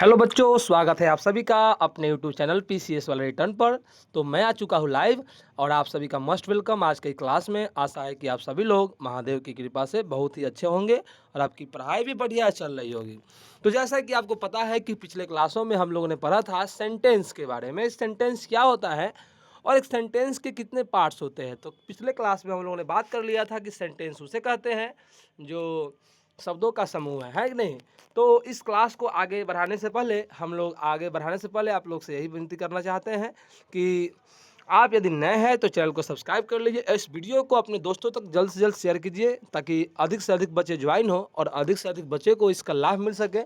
Hello बच्चों, स्वागत है आप सभी का अपने यूट्यूब चैनल पीसीएस वाले रिटर्न पर। तो मैं आ चुका हूँ लाइव और आप सभी का मस्ट वेलकम आज की क्लास में। आशा है कि आप सभी लोग महादेव की कृपा से बहुत ही अच्छे होंगे और आपकी पढ़ाई भी बढ़िया चल रही होगी। तो जैसा कि आपको पता है कि पिछले क्लासों में हम लोगों ने पढ़ा था सेंटेंस के बारे में, सेंटेंस क्या होता है और एक सेंटेंस के कितने पार्ट्स होते हैं। तो पिछले क्लास में हम लोगों ने बात कर लिया था कि सेंटेंस उसे कहते हैं जो शब्दों का समूह है कि नहीं। तो इस क्लास को आगे बढ़ाने से पहले आप लोग से यही विनती करना चाहते हैं कि आप यदि नए हैं तो चैनल को सब्सक्राइब कर लीजिए। इस वीडियो को अपने दोस्तों तक जल्द से जल्द शेयर कीजिए ताकि अधिक से अधिक बच्चे ज्वाइन हो और अधिक से अधिक बच्चे को इसका लाभ मिल सके।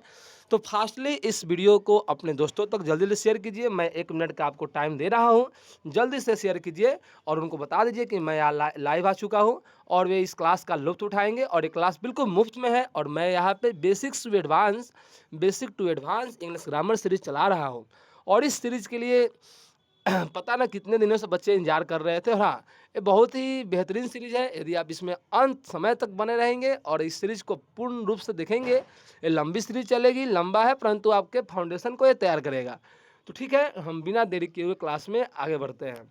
तो फास्टली इस वीडियो को अपने दोस्तों तक जल्दी से शेयर कीजिए। मैं 1 मिनट का आपको टाइम दे रहा हूँ, जल्दी से शेयर कीजिए और उनको बता दीजिए कि मैं यहाँ लाइव आ चुका हूँ और वे इस क्लास का लुत्फ़ उठाएंगे। और ये क्लास बिल्कुल मुफ्त में है और मैं यहाँ पे basic to advance English grammar series चला रहा हूँ। और इस सीरीज के लिए पता ना कितने दिनों से बच्चे इंतजार कर रहे थे। और हाँ, ये बहुत ही बेहतरीन सीरीज है। यदि आप इसमें अंत समय तक बने रहेंगे और इस सीरीज को पूर्ण रूप से देखेंगे, ये लंबी सीरीज चलेगी, लंबा है परंतु आपके फाउंडेशन को ये तैयार करेगा। तो ठीक है, हम बिना देरी किए हुए क्लास में आगे बढ़ते हैं।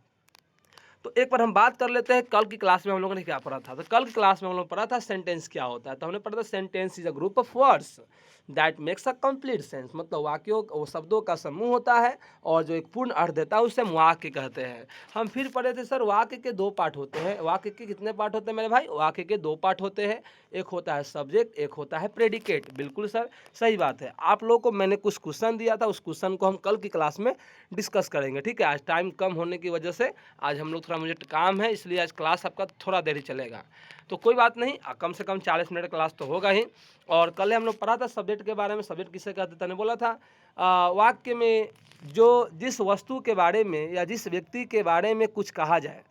तो एक बार हम बात कर लेते हैं कल की क्लास में हम लोगों ने क्या पढ़ा था। तो कल की क्लास में हम लोग पढ़ा था सेंटेंस क्या होता है। तो हमने पढ़ा था sentence is a group of words that makes a complete sense. मतलब वाक्यों वो शब्दों का समूह होता है और जो एक पूर्ण अर्थ देता है उसे हम वाक्य कहते हैं। हम फिर पढ़े थे सर वाक्य के 2 पार्ट होते हैं। वाक्य के कितने पार्ट होते हैं मेरे भाई? वाक्य के 2 पार्ट होते हैं। एक होता है सब्जेक्ट, एक होता है प्रेडिकेट। बिल्कुल सर, सही बात है। आप लोगों को मैंने कुछ क्वेश्चन दिया था, उस क्वेश्चन को हम कल की क्लास में डिस्कस करेंगे। ठीक है, आज टाइम कम होने की वजह से आज हम लोग थोड़ा मुझे काम है, इसलिए आज क्लास आपका थोड़ा देरी चलेगा। तो कोई बात नहीं, कम से कम 40 मिनट क्लास तो होगा ही। और कल हम लोग पढ़ा था सब्जेक्ट के बारे में। सब्जेक्ट किसे कहते थे? मैंने बोला था वाक्य में जो जिस वस्तु के बारे में या जिस व्यक्ति के बारे में कुछ कहा जाए,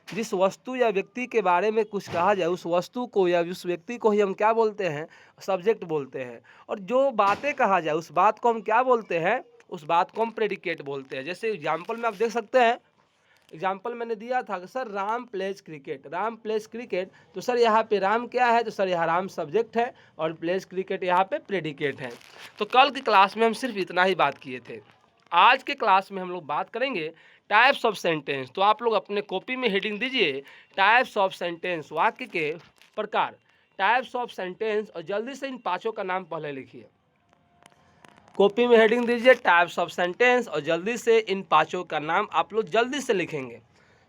जिस वस्तु या व्यक्ति के बारे में कुछ कहा जाए, उस वस्तु को या उस व्यक्ति को ही हम क्या बोलते हैं? सब्जेक्ट बोलते हैं। और जो बातें कहा जाए उस बात को हम क्या बोलते हैं? उस बात को हम प्रेडिकेट बोलते हैं। जैसे एग्जाम्पल में आप देख सकते हैं, एग्जाम्पल मैंने दिया था कि sir Ram pledge cricket, Ram pledge cricket. तो सर यहाँ पे राम क्या है? तो सर यहाँ राम सब्जेक्ट है और प्लेज क्रिकेट यहाँ पे प्रेडिकेट है। तो कल की क्लास में हम सिर्फ इतना ही बात किए थे। आज के क्लास में हम लोग बात करेंगे टाइप्स ऑफ सेंटेंस। तो आप लोग अपने कॉपी में हेडिंग दीजिए टाइप्स ऑफ सेंटेंस, वाक्य के प्रकार, टाइप्स ऑफ सेंटेंस। और जल्दी से इन 5 का नाम पहले लिखिए। कॉपी में हेडिंग दीजिए टाइप्स ऑफ सेंटेंस और जल्दी से इन 5 का नाम आप लोग जल्दी से लिखेंगे।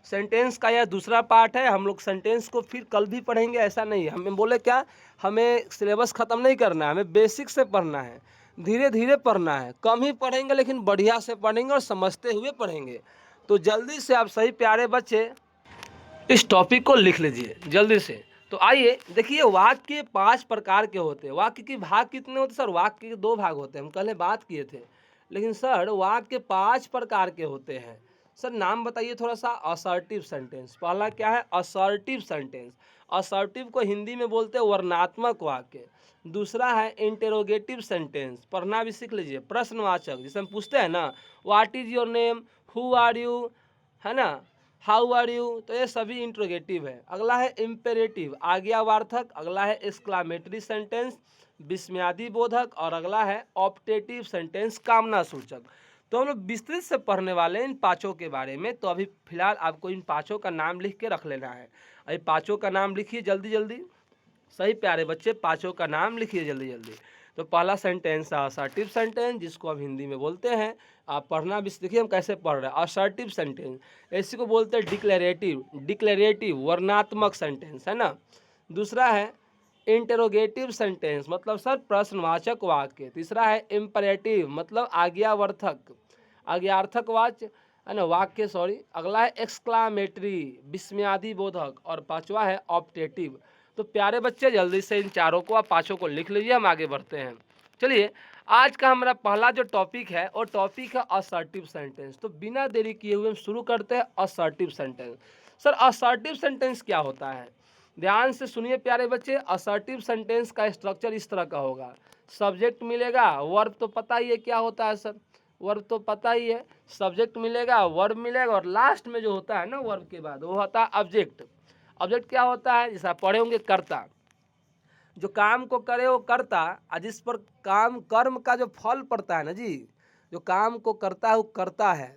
सेंटेंस का यह दूसरा पार्ट है। हम लोग सेंटेंस को फिर कल भी पढ़ेंगे, ऐसा नहीं है। हमें बोले क्या, हमें सिलेबस ख़त्म नहीं करना है, हमें बेसिक से पढ़ना है, धीरे धीरे पढ़ना है। कम ही पढ़ेंगे लेकिन बढ़िया से पढ़ेंगे और समझते हुए पढ़ेंगे। तो जल्दी से आप सही प्यारे बच्चे इस टॉपिक को लिख लीजिए जल्दी से। तो आइए देखिए, वाक्य के 5 प्रकार के होते हैं। वाक्य के भाग कितने होते हैं सर? वाक्य के 2 भाग होते हैं, हम पहले बात किए थे। लेकिन सर वाक्य के 5 प्रकार के होते हैं। सर नाम बताइए थोड़ा सा। असर्टिव सेंटेंस, पहला क्या है? Assertive sentence. असर्टिव को हिंदी में बोलते हैं वर्णात्मक वाक्य। दूसरा है इंटेरोगेटिव सेंटेंस, पढ़ना भी सीख लीजिए, प्रश्नवाचक। जिसे हम पूछते हैं ना, what is your name, who are you, है ना, हाउ आर यू, तो ये सभी इंट्रोगेटिव है। अगला है इम्पेरेटिव, आज्ञावार्थक। अगला है एक्सक्लामेटरी सेंटेंस, विस्मयादि बोधक। और अगला है ऑप्टेटिव सेंटेंस, कामना सूचक। तो हम लोग विस्तृत से पढ़ने वाले हैं इन 5 के बारे में। तो अभी फिलहाल आपको इन 5 का नाम लिख के रख लेना है। अभी 5 का नाम लिखिए जल्दी जल्दी, सही प्यारे बच्चे 5 का नाम लिखिए जल्दी जल्दी। तो पहला सेंटेंस है असर्टिव सेंटेंस, जिसको हम हिंदी में बोलते हैं, आप पढ़ना भी देखिए हम कैसे पढ़ रहे हैं। असर्टिव सेंटेंस, इसी को बोलते हैं डिक्लेरेटिव, डिक्लेरेटिव वर्णात्मक सेंटेंस, है ना। दूसरा है इंटेरोगेटिव सेंटेंस, मतलब सर प्रश्नवाचक वाक्य। तीसरा है इम्परेटिव, मतलब आज्ञार्थक, आज्ञार्थक वाक्य, है ना, वाक्य सॉरी। अगला है एक्सक्लामेटरी, विस्मयादि बोधक। और 5वां है ऑप्टेटिव। तो प्यारे बच्चे जल्दी से इन 4 को आप 5 को लिख लीजिए, हम आगे बढ़ते हैं। चलिए, आज का हमारा पहला जो टॉपिक है वो टॉपिक है असर्टिव सेंटेंस। तो बिना देरी किए हुए हम शुरू करते हैं assertive sentence. Sir assertive sentence क्या होता है? ध्यान से सुनिए प्यारे बच्चे। असर्टिव सेंटेंस का स्ट्रक्चर इस तरह का होगा। सब्जेक्ट मिलेगा, वर्ब तो पता ही है क्या होता है सर, वर्ब तो पता ही है। सब्जेक्ट मिलेगा, वर्ब मिलेगा और लास्ट में जो होता है ना वर्ब के बाद वो होता है ऑब्जेक्ट। ऑब्जेक्ट क्या होता है? जैसे आप पढ़े होंगे कर्ता। जो काम को करे वो करता, और जिस पर काम कर्म का जो फल पड़ता है ना जी, जो काम को करता है वो करता है,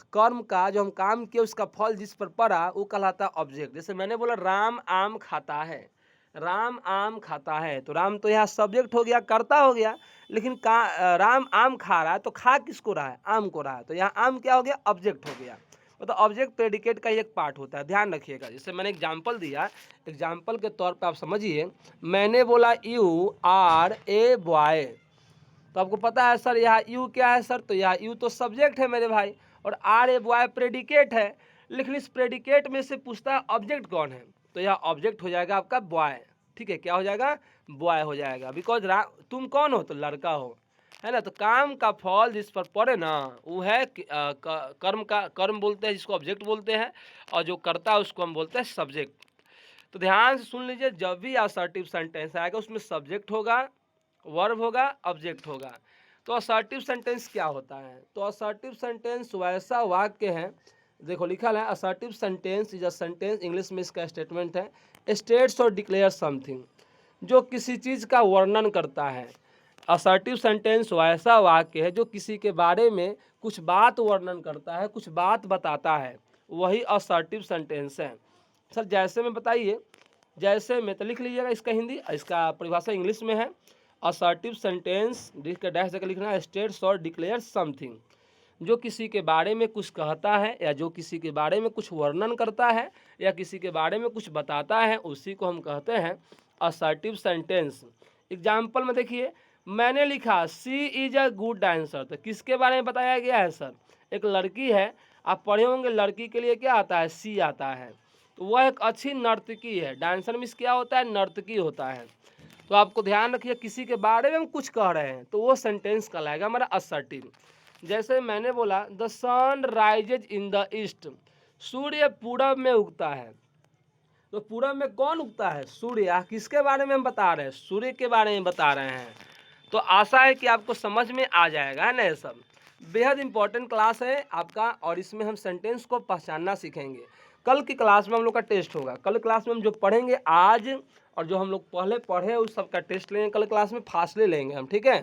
कर्म का जो हम काम किए उसका फल जिस पर पड़ा वो कहलाता है ऑब्जेक्ट। जैसे मैंने बोला राम आम खाता है, राम आम खाता है, तो राम तो यहाँ सब्जेक्ट हो गया, कर्ता हो गया, लेकिन राम आम खा रहा है तो खा किसको रहा है, आम को रहा है, तो यहाँ आम क्या हो गया, ऑब्जेक्ट हो गया। मतलब ऑब्जेक्ट प्रेडिकेट का ही एक पार्ट होता है, ध्यान रखिएगा। जैसे मैंने एग्जाम्पल दिया, एग्जाम्पल के तौर पे आप समझिए, मैंने बोला यू आर ए बॉय, तो आपको पता है सर यहाँ यू क्या है सर, तो यहाँ यू तो सब्जेक्ट है मेरे भाई, और आर ए बॉय प्रेडिकेट है, लेकिन इस प्रेडिकेट में से पूछता है ऑब्जेक्ट कौन है, तो यहाँ ऑब्जेक्ट हो जाएगा आपका बॉय। ठीक है, क्या हो जाएगा, बॉय हो जाएगा, बिकॉज तुम कौन हो, तो लड़का हो, है ना। तो काम का फल जिस पर पड़े ना वो है कर्म का, कर्म बोलते हैं जिसको ऑब्जेक्ट बोलते हैं, और जो करता है उसको हम बोलते हैं सब्जेक्ट। तो ध्यान से सुन लीजिए, जब भी असर्टिव सेंटेंस आएगा उसमें सब्जेक्ट होगा, वर्ब होगा, ऑब्जेक्ट होगा। तो असर्टिव सेंटेंस क्या होता है, तो असर्टिव सेंटेंस वैसा वाक्य है, देखो लिखा है assertive sentence is a sentence, English में इसका स्टेटमेंट है स्टेट्स और डिक्लेयर समथिंग, जो किसी चीज़ का वर्णन करता है। असर्टिव सेंटेंस वैसा वाक्य है जो किसी के बारे में कुछ बात वर्णन करता है, कुछ बात बताता है, वही असर्टिव सेंटेंस है। सर जैसे में बताइए, जैसे में तो लिख लीजिएगा, इसका हिंदी, इसका परिभाषा इंग्लिश में है। असर्टिव सेंटेंस जिसका डैश देकर लिखना है स्टेट्स और डिक्लेयर समथिंग, जो किसी के बारे में कुछ कहता है या जो किसी के बारे में कुछ वर्णन करता है या किसी के बारे में कुछ बताता है, उसी को हम कहते हैं असर्टिव सेंटेंस। एग्जाम्पल में देखिए, मैंने लिखा सी इज अ गुड डांसर, तो किसके बारे में बताया गया है सर, एक लड़की है, आप पढ़े होंगे लड़की के लिए क्या आता है, सी आता है, तो वह एक अच्छी नर्तकी है। डांसर मीन्स क्या होता है, नर्तकी होता है। तो आपको ध्यान रखिए, किसी के बारे में हम कुछ कह रहे हैं तो वो सेंटेंस कहलाएगा हमारा असर्टिव। जैसे मैंने बोला the sun rises in the east, सूर्य पूरब में उगता है, तो पूरब में कौन उगता है, सूर्य। किसके बारे में हम बता रहे हैं, सूर्य के बारे में बता रहे हैं। तो आशा है कि आपको समझ में आ जाएगा, है ना। ये सब बेहद इंपॉर्टेंट क्लास है आपका, और इसमें हम सेंटेंस को पहचानना सीखेंगे। कल की क्लास में हम लोग का टेस्ट होगा, कल क्लास में हम जो पढ़ेंगे आज और जो हम लोग पहले पढ़े उस सब का टेस्ट लेंगे कल क्लास में, फासले लेंगे हम, ठीक है।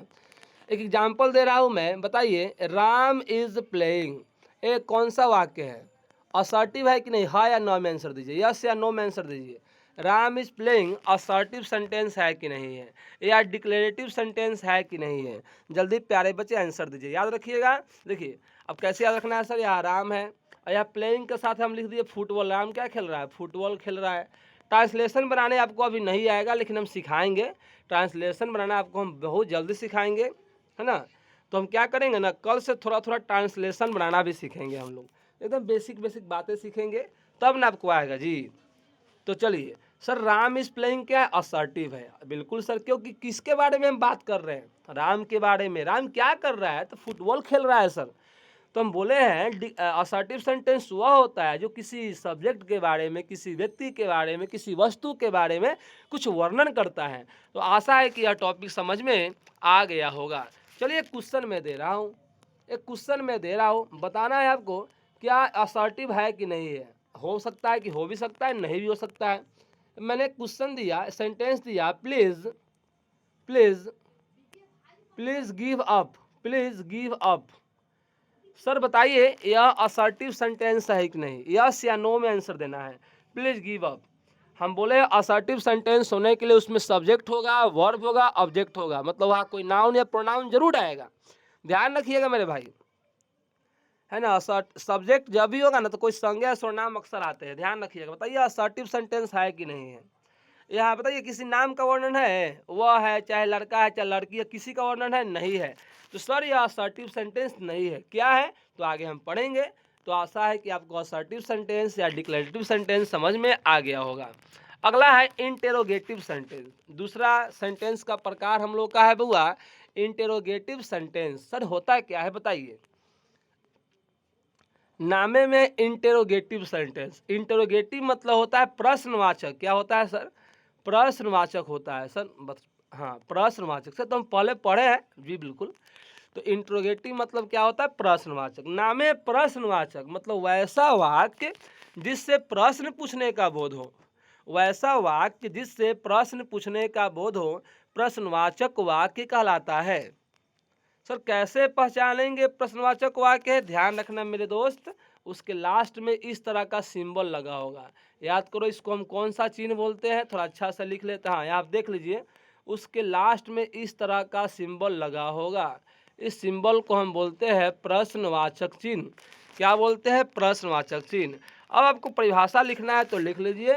एक एग्जाम्पल दे रहा हूँ मैं, बताइए राम इज प्लेइंग, ये कौन सा वाक्य है, असर्टिव है कि नहीं, हाँ या नो में आंसर दीजिए, यस या नो में आंसर दीजिए। Ram is playing assertive sentence है कि नहीं है, या डिक्लेरेटिव सेंटेंस है कि नहीं है, जल्दी प्यारे बच्चे आंसर दीजिए, याद रखिएगा। देखिए अब कैसे याद रखना है सर, यहाँ राम है और यहाँ प्लेइंग के साथ हम लिख दिए फुटबॉल, राम क्या खेल रहा है, फुटबॉल खेल रहा है। ट्रांसलेशन बनाने आपको अभी नहीं आएगा, लेकिन हम सिखाएंगे, ट्रांसलेशन बनाना आपको हम बहुत जल्दी सिखाएंगे, है ना। तो हम क्या करेंगे ना, कल से थोड़ा थोड़ा ट्रांसलेशन बनाना भी सीखेंगे हम लोग, एकदम बेसिक बेसिक बातें सीखेंगे, तब ना आपको आएगा जी। तो चलिए सर, राम इज प्लेइंग क्या है, असर्टिव है, बिल्कुल सर, क्योंकि किसके बारे में हम बात कर रहे हैं, राम के बारे में। राम क्या कर रहा है, तो फुटबॉल खेल रहा है सर। तो हम बोले हैं असर्टिव सेंटेंस वह होता है जो किसी सब्जेक्ट के बारे में, किसी व्यक्ति के बारे में, किसी वस्तु के बारे में कुछ वर्णन करता है। तो आशा है कि यह टॉपिक समझ में आ गया होगा। चलिए क्वेश्चन में दे रहा हूँ, एक क्वेश्चन में दे रहा हूँ, बताना है आपको क्या असर्टिव है कि नहीं है। हो सकता है कि हो भी सकता है, नहीं भी हो सकता है। मैंने क्वेश्चन दिया, सेंटेंस दिया, please please please give up, please give up. Sir बताइए यह असर्टिव सेंटेंस है कि नहीं, यस या नो में आंसर देना है। प्लीज गिव अप, हम बोले असर्टिव सेंटेंस होने के लिए उसमें सब्जेक्ट होगा, वर्ब होगा, ऑब्जेक्ट होगा, मतलब वहाँ कोई नाउन या प्रोनाउन जरूर आएगा, ध्यान रखिएगा मेरे भाई, है ना। सब्जेक्ट जब भी होगा ना तो कोई संज्ञा सर्वनाम अक्सर आते हैं, ध्यान रखिएगा। बताइए असर्टिव सेंटेंस है कि नहीं है। यहाँ बताइए किसी नाम का वर्णन है, वह है, चाहे लड़का है चाहे लड़की है, किसी का वर्णन है, नहीं है। तो सर यह असर्टिव सेंटेंस नहीं है, क्या है, तो आगे हम पढ़ेंगे। तो आशा है कि आपको असर्टिव सेंटेंस या डिक्लेरेटिव सेंटेंस समझ में आ गया होगा। अगला है इंटेरोगेटिव सेंटेंस, दूसरा सेंटेंस का प्रकार हम लोग का है बुआ इंटेरोगेटिव सेंटेंस। सर होता क्या है बताइए, नामे में इंटेरोगेटिव सेंटेंस, इंटेरोगेटिव मतलब होता है प्रश्नवाचक, क्या होता है सर, प्रश्नवाचक होता है सर, हाँ प्रश्नवाचक सर, तो हम पहले पढ़े हैं जी, बिल्कुल। तो इंट्रोगेटिव मतलब क्या होता है, प्रश्नवाचक। नामे प्रश्नवाचक मतलब वैसा वाक्य जिससे प्रश्न पूछने का बोध हो, वैसा वाक्य जिससे प्रश्न पूछने का बोध हो प्रश्नवाचक वाक्य कहलाता है। सर कैसे पहचानेंगे प्रश्नवाचक वाक्य है? ध्यान रखना मेरे दोस्त, उसके लास्ट में इस तरह का सिंबल लगा होगा। याद करो इसको हम कौन सा चिन्ह बोलते हैं, थोड़ा अच्छा से लिख लेते हैं। हाँ, आप देख लीजिए, उसके लास्ट में इस तरह का सिंबल लगा होगा। इस सिंबल को हम बोलते हैं प्रश्नवाचक चिन्ह। क्या बोलते हैं? प्रश्नवाचक चिन्ह। अब आपको परिभाषा लिखना है तो लिख लीजिए।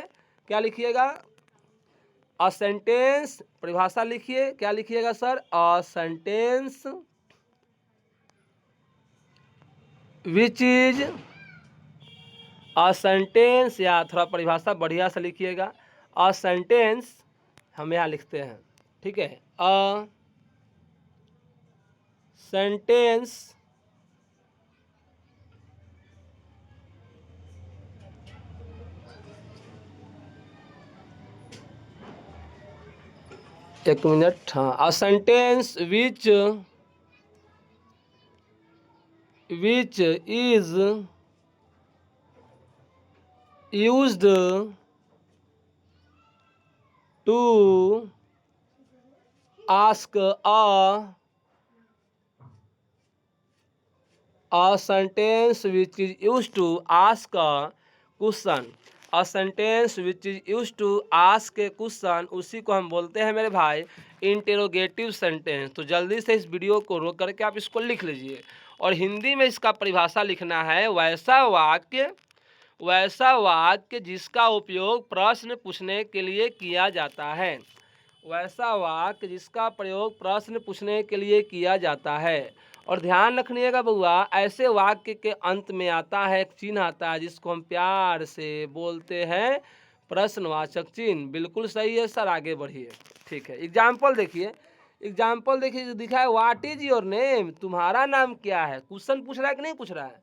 क्या लिखिएगा? अ सेंटेंस, परिभाषा लिखिए। क्या लिखिएगा sir? A sentence which is, a sentence, या थोड़ा परिभाषा बढ़िया से लिखिएगा। अ सेंटेंस हम यहाँ लिखते हैं, ठीक है। अ सेंटेंस एक मिनट, हाँ। A sentence which is used to ask a sentence which is used to ask a question, a sentence which is used to ask a question, उसी को हम बोलते हैं मेरे भाई इंटेरोगेटिव सेंटेंस। तो जल्दी से इस वीडियो को रोक करके आप इसको लिख लीजिए, और हिंदी में इसका परिभाषा लिखना है वैसा वाक्य जिसका उपयोग प्रश्न पूछने के लिए किया जाता है। वैसा वाक्य जिसका प्रयोग प्रश्न पूछने के लिए किया जाता है। और ध्यान रखिएगा बउआ, ऐसे वाक्य के अंत में आता है एक चिन्ह आता है जिसको हम प्यार से बोलते हैं प्रश्नवाचक चिन्ह। बिल्कुल सही है सर, आगे बढ़िए। ठीक है, एग्जाम्पल देखिए। एग्जाम्पल देखिए जो दिखा है, व्हाट इज योर नेम, तुम्हारा नाम क्या है। क्वेश्चन पूछ रहा है कि नहीं पूछ रहा है?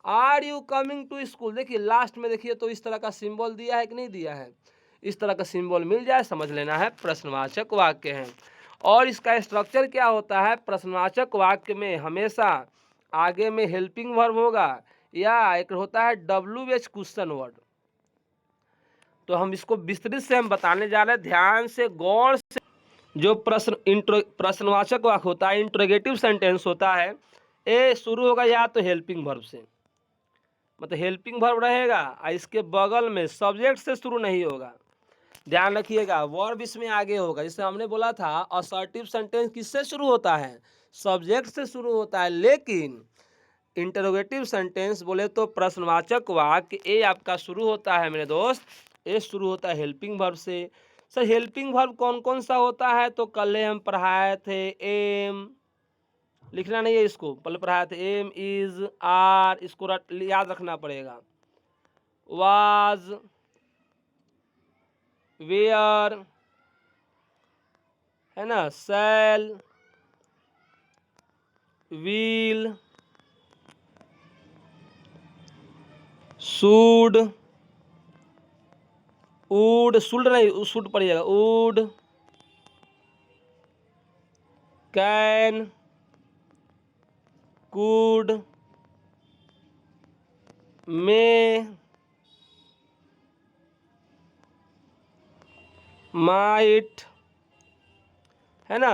Are you coming to school, देखिए लास्ट में देखिए तो इस तरह का सिंबल दिया है कि नहीं दिया है। इस तरह का सिंबल मिल जाए समझ लेना है प्रश्नवाचक वाक्य है। और इसका स्ट्रक्चर क्या होता है? प्रश्नवाचक वाक्य में हमेशा आगे में हेल्पिंग वर्ब होगा, या एक होता है WH क्वेश्चन वर्ड। तो हम इसको विस्तृत से हम बताने जा रहे हैं, ध्यान से गौर से। जो प्रश्नवाचक वाक्य होता है, इंट्रोगेटिव सेंटेंस होता है, ए शुरू होगा या तो हेल्पिंग वर्ब से, मतलब हेल्पिंग वर्ब रहेगा, और इसके बगल में सब्जेक्ट से शुरू नहीं होगा। ध्यान रखिएगा, वर्ब इसमें आगे होगा। जैसे हमने बोला था असर्टिव सेंटेंस किससे शुरू होता है? सब्जेक्ट से शुरू होता है। लेकिन इंटरोगेटिव सेंटेंस बोले तो प्रश्नवाचक वाक्य ए आपका शुरू होता है मेरे दोस्त, ए शुरू होता है हेल्पिंग वर्ब से। सर हेल्पिंग वर्ब कौन कौन सा होता है? तो कल हम पढ़ाए थे एम, लिखना नहीं है इसको, पहले पढ़ाए थे एम, इज, आर, इसको याद रखना पड़ेगा। वाज, वेयर, है ना, shall, will, should, would, should नहीं शुड पड़ेगा, would, can, could, may, might, है ना,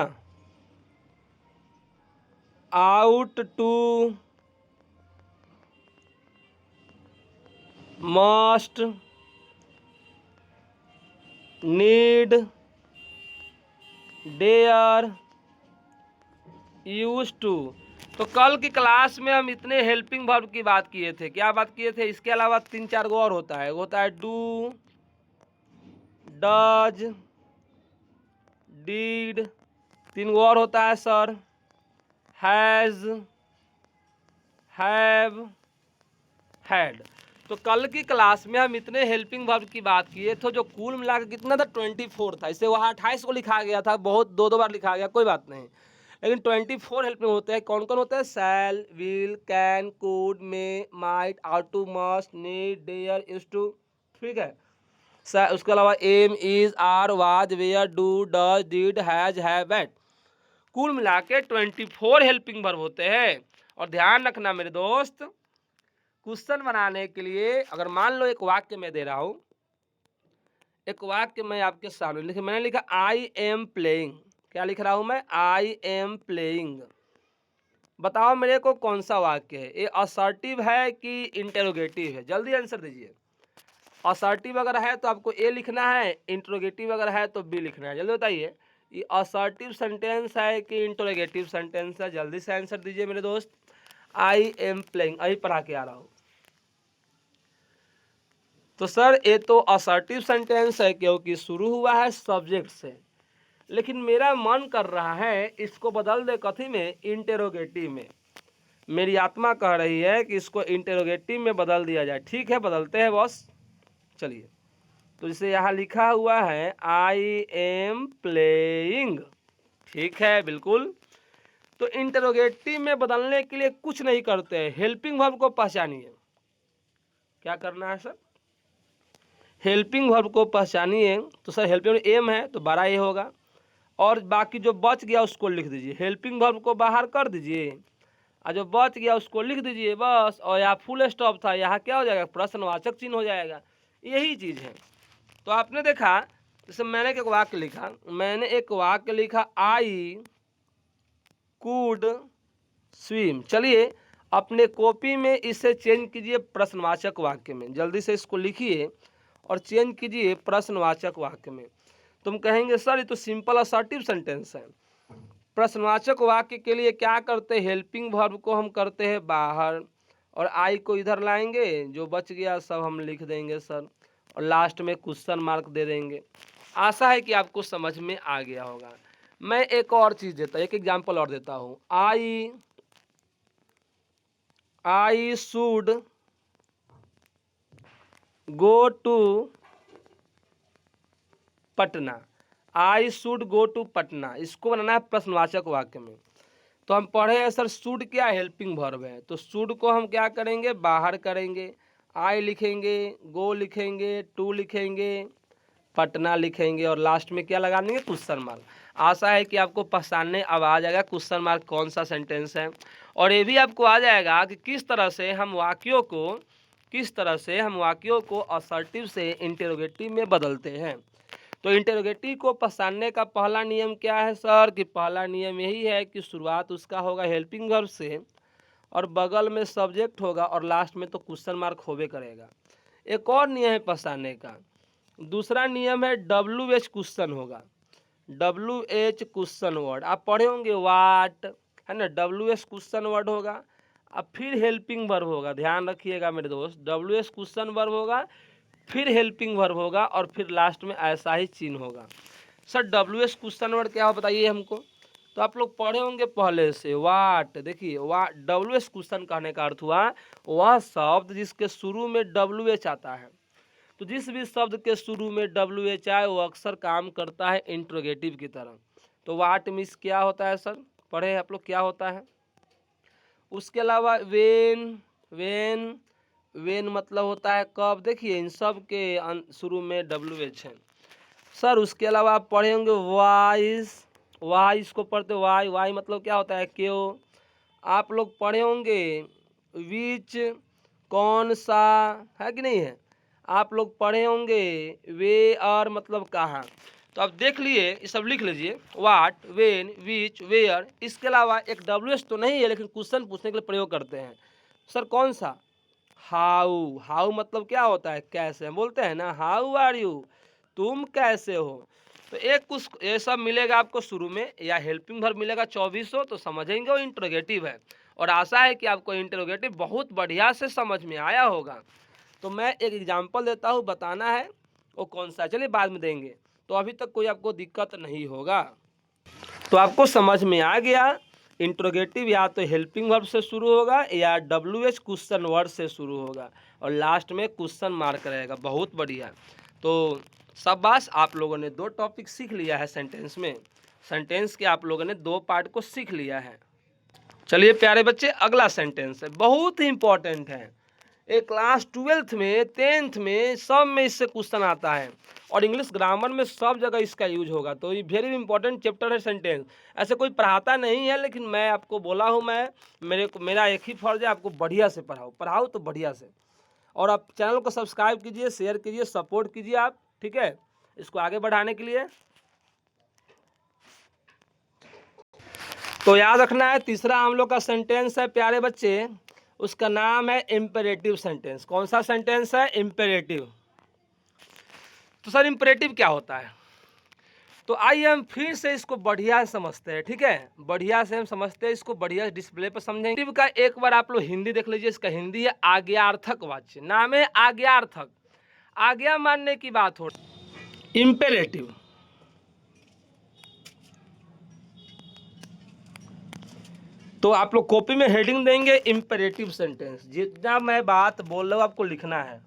ought to, must, need, dare, used to. तो कल की क्लास में हम इतने हेल्पिंग वर्ब की बात किए थे। क्या बात किए थे? इसके अलावा 3-4 गो और होता है। होता है डू, डज, डीड, 3 गो और होता है सर, हैज, हैव, हैड। तो कल की क्लास में हम इतने हेल्पिंग वर्ब की बात किए थे, जो कुल मिलाकर कितना था? 24 था। इसे वहाँ 28 को लिखा गया था, बहुत 2-2 बार लिखा गया, कोई बात नहीं। लेकिन 24 हेल्पिंग होते हैं। कौन कौन होते हैं? Shall, will, can, could, may, might, out to, must, need, dare, used to. ठीक है। उसके अलावा am, is, are, was, were, do, does, did, has, have, had. कुल मिला के 24 हेल्पिंग वर्ब होते हैं। और ध्यान रखना मेरे दोस्त, क्वेश्चन बनाने के लिए अगर मान लो एक वाक्य में दे रहा हूं, एक वाक्य मैं आपके सामने लिखा, मैंने लिखा आई एम प्लेइंग। क्या लिख रहा हूं मैं? I am playing. बताओ मेरे को कौन सा वाक्य है? ये असर्टिव है कि इंटेरोगेटिव है? जल्दी आंसर दीजिए। असर्टिव अगर है तो आपको ए लिखना है, इंट्रोगेटिव अगर है तो बी लिखना है। जल्दी बताइए, ये असर्टिव सेंटेंस है कि इंट्रोगेटिव सेंटेंस है? जल्दी से आंसर दीजिए मेरे दोस्त। आई एम प्लेइंग, अभी पढ़ा के आ रहा हूँ। तो सर ये तो असर्टिव सेंटेंस है क्योंकि शुरू हुआ है सब्जेक्ट से, लेकिन मेरा मन कर रहा है इसको बदल दे कथी में? इंटेरोगेटिव में। मेरी आत्मा कह रही है कि इसको इंटेरोगेटिव में बदल दिया जाए। ठीक है, बदलते हैं बॉस। चलिए, तो जैसे यहाँ लिखा हुआ है आई एम प्लेइंग, ठीक है, बिल्कुल। तो इंटेरोगेटिव में बदलने के लिए कुछ नहीं करते हैं, हेल्पिंग वर्ब को पहचानिए। क्या करना है सर? हेल्पिंग वर्ब को पहचानिए। तो सर हेल्पिंग एम है तो बड़ा ए होगा, और बाकी जो बच गया उसको लिख दीजिए। हेल्पिंग वर्ब को बाहर कर दीजिए और जो बच गया उसको लिख दीजिए बस। और यहाँ फुल स्टॉप था, यहाँ क्या हो जाएगा? प्रश्नवाचक चिन्ह हो जाएगा। यही चीज़ है। तो आपने देखा, जैसे मैंने एक वाक्य लिखा, आई कुड स्विम। चलिए अपने कॉपी में इसे चेंज कीजिए प्रश्नवाचक वाक्य में। जल्दी से इसको लिखिए और चेंज कीजिए प्रश्नवाचक वाक्य में। तुम कहेंगे सर ये तो सिंपल असर्टिव सेंटेंस है। प्रश्नवाचक वाक्य के लिए क्या करते हैं? हेल्पिंग वर्ब को हम करते हैं बाहर, और आई को इधर लाएंगे, जो बच गया सब हम लिख देंगे सर, और लास्ट में क्वेश्चन मार्क दे देंगे। आशा है कि आपको समझ में आ गया होगा। मैं एक और चीज़ देता, एक एग्जांपल और देता हूँ। I should go to Patna. I should go to Patna, इसको बनाना है प्रश्नवाचक वाक्य में। तो हम पढ़े हैं सर शुड क्या हेल्पिंग वर्ब है, तो शुड को हम क्या करेंगे? बाहर करेंगे। आई लिखेंगे, गो लिखेंगे, टू लिखेंगे, पटना लिखेंगे, और लास्ट में क्या लगा देंगे? Question mark. आशा है कि आपको पहचानने अब आ जाएगा क्वेश्चन मार्क कौन सा सेंटेंस है, और ये भी आपको आ जाएगा कि किस तरह से हम वाक्यों को असर्टिव से इंटेरोगेटिव में बदलते हैं। तो इंटेरोगेटिव को पहचानने का पहला नियम क्या है सर? कि पहला नियम यही है कि शुरुआत उसका होगा हेल्पिंग वर्ब से, और बगल में सब्जेक्ट होगा, और लास्ट में तो क्वेश्चन मार्क होबे करेगा। एक और नियम है पहचानने का, दूसरा नियम है WH क्वेश्चन होगा। WH क्वेश्चन वर्ड आप पढ़े होंगे, वाट है ना, WH क्वेश्चन वर्ड होगा। अब फिर हेल्पिंग वर्ब होगा, ध्यान रखिएगा मेरे दोस्त। WH क्वेश्चन वर्ब होगा, फिर हेल्पिंग वर्ब होगा, और फिर लास्ट में ऐसा ही चिन्ह होगा। सर WH क्वेश्चन वर्ड क्या हो बताइए हमको? तो आप लोग पढ़े होंगे पहले से, वाट। देखिए WH क्वेश्चन कहने का अर्थ हुआ वह शब्द जिसके शुरू में WH आता है। तो जिस भी शब्द के शुरू में WH आए वो अक्सर काम करता है इंट्रोगेटिव की तरह। तो वाट मिस क्या होता है सर? पढ़े हैं आप लोग क्या होता है? उसके अलावा वेन मतलब होता है कब। देखिए इन सब के शुरू में WH है सर। उसके अलावा आप पढ़े होंगे वाई, इसको पढ़ते वाई मतलब क्या होता है? क्यों। आप लोग पढ़े होंगे विच, कौन सा, है कि नहीं है? आप लोग पढ़े होंगे वे आर मतलब कहाँ। तो आप देख लिए, ये सब लिख लीजिए, वाट, वेन, विच, वेयर। इसके अलावा एक WH तो नहीं है, लेकिन क्वेश्चन पूछने के लिए प्रयोग करते हैं सर। कौन सा? हाउ मतलब क्या होता है? कैसे। हम बोलते हैं ना हाउ आर यू, तुम कैसे हो। तो एक कुछ ये सब मिलेगा आपको शुरू में, या हेल्पिंग वर्ब मिलेगा 2400, तो समझेंगे वो इंट्रोगेटिव है। और आशा है कि आपको इंट्रोगेटिव बहुत बढ़िया से समझ में आया होगा। तो मैं एक एग्जांपल देता हूँ, बताना है वो कौन सा। चलिए बाद में देंगे, तो अभी तक कोई आपको दिक्कत नहीं होगा। तो आपको समझ में आ गया, इंट्रोगेटिव या तो हेल्पिंग वर्ब से शुरू होगा या WH क्वेश्चन वर्ड से शुरू होगा, और लास्ट में क्वेश्चन मार्क रहेगा। बहुत बढ़िया। तो शाबाश, आप लोगों ने 2 टॉपिक सीख लिया है सेंटेंस में। सेंटेंस के आप लोगों ने 2 पार्ट को सीख लिया है। चलिए प्यारे बच्चे, अगला सेंटेंस है, बहुत ही इंपॉर्टेंट है। एक क्लास 12th में 10th में सब में इससे क्वेश्चन आता है, और इंग्लिश ग्रामर में सब जगह इसका यूज होगा। तो ये वेरी इंपॉर्टेंट चैप्टर है सेंटेंस। ऐसे कोई पढ़ाता नहीं है, लेकिन मैं आपको बोला हूँ, मेरा एक ही फर्ज है, आपको बढ़िया से पढ़ाओ तो बढ़िया से। और आप चैनल को सब्सक्राइब कीजिए, शेयर कीजिए, सपोर्ट कीजिए आप, ठीक है। इसको आगे बढ़ाने के लिए तो याद रखना है, तीसरा हम लोग का सेंटेंस है प्यारे बच्चे, उसका नाम है इम्पेरेटिव सेंटेंस। कौन सा सेंटेंस है? इम्पेरेटिव। तो सर इम्पेरेटिव क्या होता है? तो आइए हम फिर से इसको बढ़िया समझते हैं, ठीक है, बढ़िया से हम समझते हैं इसको, बढ़िया डिस्प्ले पर समझेंगे का। एक बार आप लोग हिंदी देख लीजिए, इसका हिंदी है आज्ञार्थक वाच्य, नाम है आज्ञार्थक, आज्ञा मानने की बात हो। इम्पेरेटिव तो आप लोग कॉपी में हेडिंग देंगे इम्पेरेटिव सेंटेंस, जितना मैं बात बोल रहा हूँ आपको लिखना है।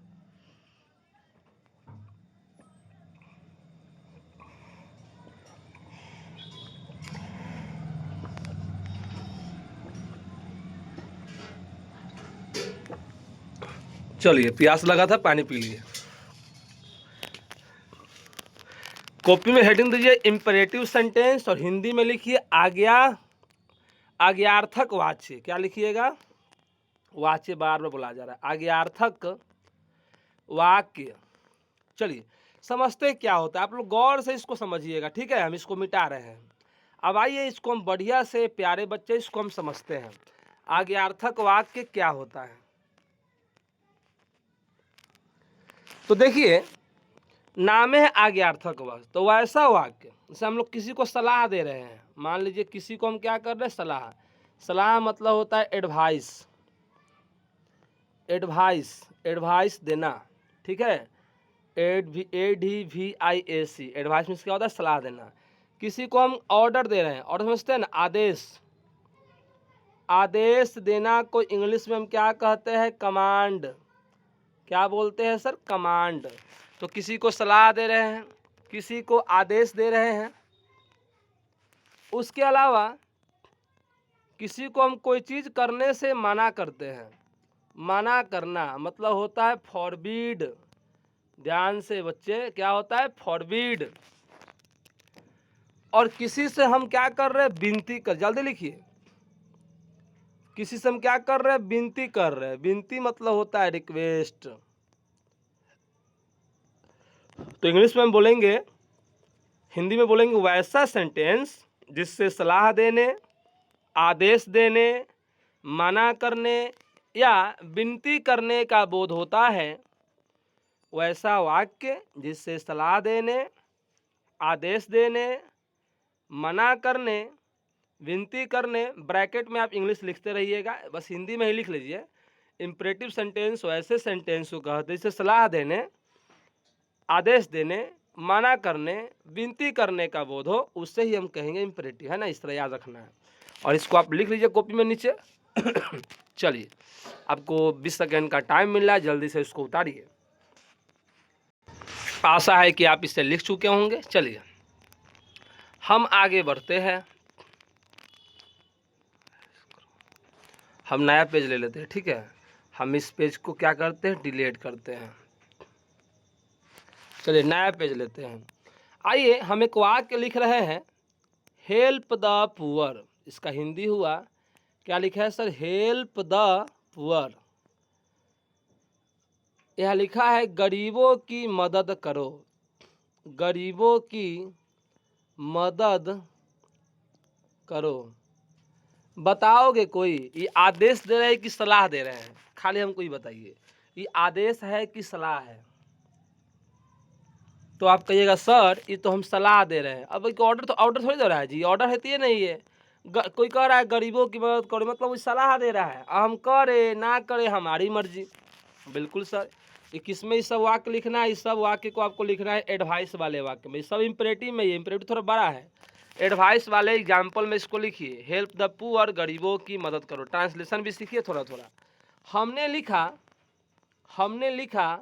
चलिए, प्यास लगा था, पानी पी लिए। कॉपी में हेडिंग दीजिए इम्पेरेटिव सेंटेंस और हिंदी में लिखिए आज्ञार्थक वाच्य। क्या लिखिएगा? वाच्य बार बार बोला जा रहा है, आज्ञार्थक वाक्य। चलिए समझते क्या होता है, आप लोग गौर से इसको समझिएगा, ठीक है। हम इसको मिटा रहे हैं। अब आइए इसको हम बढ़िया से, प्यारे बच्चे, इसको हम समझते हैं। आज्ञार्थक वाक्य क्या होता है? तो देखिए, नाम है आज्ञार्थक वाक्य, तो वैसा वाक्य जैसे हम लोग किसी को सलाह दे रहे हैं। मान लीजिए किसी को हम क्या कर रहे हैं? सलाह। सलाह मतलब होता है एडवाइस, एडवाइस देना, ठीक है। ADVIAC, एडवाइस मीन्स क्या होता है? सलाह देना। किसी को हम ऑर्डर दे रहे हैं, ऑर्डर समझते हैं ना, आदेश। आदेश देना को इंग्लिश में हम क्या कहते हैं? कमांड। क्या बोलते हैं सर? कमांड। तो किसी को सलाह दे रहे हैं, किसी को आदेश दे रहे हैं। उसके अलावा किसी को हम कोई चीज़ करने से मना करते हैं। मना करना मतलब होता है फॉरबीड। ध्यान से बच्चे, क्या होता है? फॉरबीड। और किसी से हम क्या कर रहे हैं? विनती कर, जल्दी लिखिए। किसी से हम क्या कर रहे हैं? विनती कर रहे हैं। विनती मतलब होता है रिक्वेस्ट। तो इंग्लिश में हम बोलेंगे, हिंदी में बोलेंगे वैसा सेंटेंस जिससे सलाह देने, आदेश देने, मना करने या विनती करने का बोध होता है। वैसा वाक्य जिससे सलाह देने, आदेश देने, मना करने, विनती करने, ब्रैकेट में आप इंग्लिश लिखते रहिएगा, बस हिंदी में ही लिख लीजिए। इम्परेटिव सेंटेंस वैसे सेंटेंस को कहते हैं जिससे सलाह देने, आदेश देने, मना करने, विनती करने का बोध हो, उससे ही हम कहेंगे इम्परेटिव, है ना। इस तरह याद रखना है और इसको आप लिख लीजिए कॉपी में नीचे। चलिए, आपको 20 सेकेंड का टाइम मिल रहा है, जल्दी से इसको उतारिए। आशा है कि आप इसे लिख चुके होंगे। चलिए हम आगे बढ़ते हैं, हम नया पेज ले लेते हैं, ठीक है। हम इस पेज को क्या करते हैं? डिलीट करते हैं। चलिए नया पेज लेते हैं। आइए हम एक वाक्य लिख रहे हैं, हेल्प द पुअर। इसका हिंदी हुआ, क्या लिखा है सर? Help the poor. यह लिखा है गरीबों की मदद करो, गरीबों की मदद करो। बताओगे कोई? ये आदेश दे रहे हैं कि सलाह दे रहे हैं? खाली हमको ये बताइए, ये आदेश है कि सलाह है? तो आप कहिएगा सर ये तो हम सलाह दे रहे हैं। अब एक ऑर्डर, तो ऑर्डर थोड़ी दे रहा है जी, ऑर्डर है तो ये नहीं है। कोई कह रहा है गरीबों की मदद करो, मतलब वो सलाह दे रहा है। हम करे ना करे हमारी मर्जी। बिल्कुल सर, ये किस में ये सब वाक्य लिखना है? इस सब वाक्य को आपको लिखना है एडवाइस वाले वाक्य में। सब इम्परेटिव में, ये इम्परेटिव थोड़ा बड़ा है। एडवाइस वाले एग्जाम्पल में इसको लिखिए, हेल्प द पुअर, गरीबों की मदद करो। ट्रांसलेशन भी सीखिए थोड़ा थोड़ा। हमने लिखा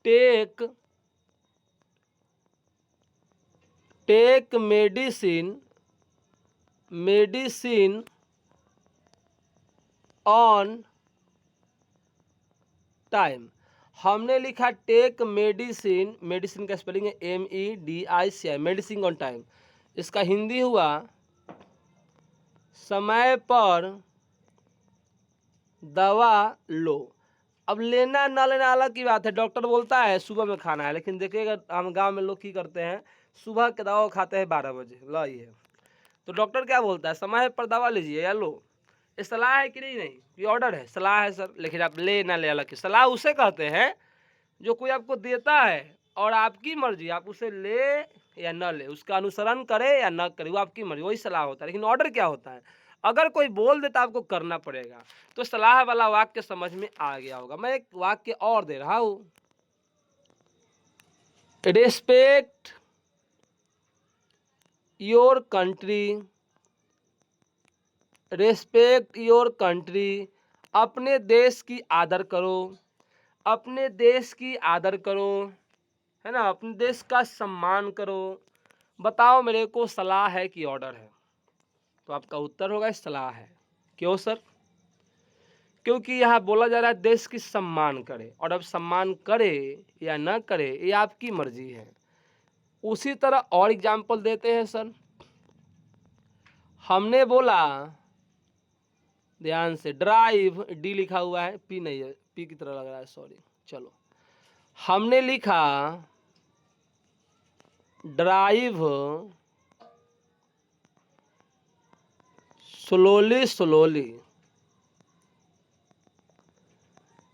टेक मेडिसिन ऑन टाइम। हमने लिखा टेक मेडिसिन, मेडिसिन का स्पेलिंग है MEDICI, मेडिसिन ऑन टाइम। इसका हिंदी हुआ समय पर दवा लो। अब लेना ना लेना अलग की बात है। डॉक्टर बोलता है सुबह में खाना है, लेकिन देखिएगा हम गांव में लोग की करते हैं, सुबह के दवा खाते हैं 12 बजे, लो ये। तो डॉक्टर क्या बोलता है, समय पर दवा लीजिए या लो। ये सलाह है कि नहीं? नहीं, ये ऑर्डर है, सलाह है सर। लेकिन आप ले ना ले अलग की। सलाह उसे कहते हैं जो कोई आपको देता है और आपकी मर्जी, आप उसे ले या न ले, उसका अनुसरण करे या न करे, वो आपकी मर्जी, वही सलाह होता है। लेकिन ऑर्डर क्या होता है, अगर कोई बोल देता आपको करना पड़ेगा। तो सलाह वाला वाक्य समझ में आ गया होगा। मैं एक वाक्य और दे रहा हूं, respect your country, respect your country, अपने देश की आदर करो, अपने देश की आदर करो, है ना, अपने देश का सम्मान करो। बताओ मेरे को, सलाह है कि ऑर्डर है? तो आपका उत्तर होगा सलाह है। क्यों सर? क्योंकि यहाँ बोला जा रहा है देश की सम्मान करे, और अब सम्मान करे या न करे ये आपकी मर्जी है। उसी तरह और एग्जाम्पल देते हैं सर। हमने बोला, ध्यान से, ड्राइव, डी लिखा हुआ है, पी नहीं है, पी की तरह लग रहा है, सॉरी। चलो, हमने लिखा ड्राइव स्लोली स्लोली,